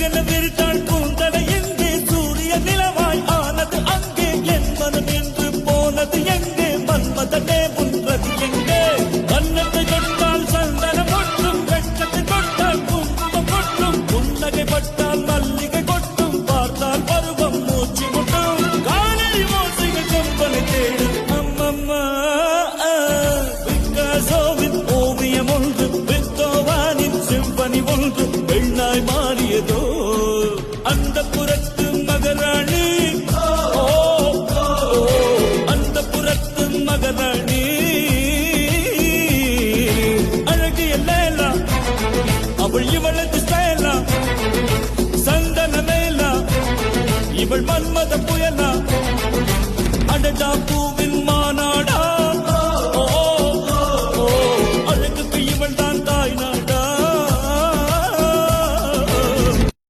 சட்டென விரித்தாள் பூந்தலை எங்கே சூரிய நிலவாய் ஆனது அங்கே என் மனம் என்று போனது எங்கே மன்மதனே உன்றது எங்கே கன்னத்தை தொட்டால் சந்தனம் கொட்டும் வெட்கத்தை தொட்டால் குங்குமம் கொட்டும் புன்னகை பட்டால் மல்லிகை கொட்டும் பார்த்தால் பருவம் மூச்சு முட்டும் காலை மோசைகள் கொம்பனை தேடும் அம்மம்மா பிக்காசோவின் ஓவியம் ஒன்று பெத்தோவானின் சிம்பனி ஒன்று பெண்ணாய் மாறியதோ அந்த புறத்து மகராணி அந்த புறத்து மகராணி அழகிய லேலா அவள் இவளது ஸ்டைலா சந்தன மேலா இவள் மன்மத புயலா அடடா பூ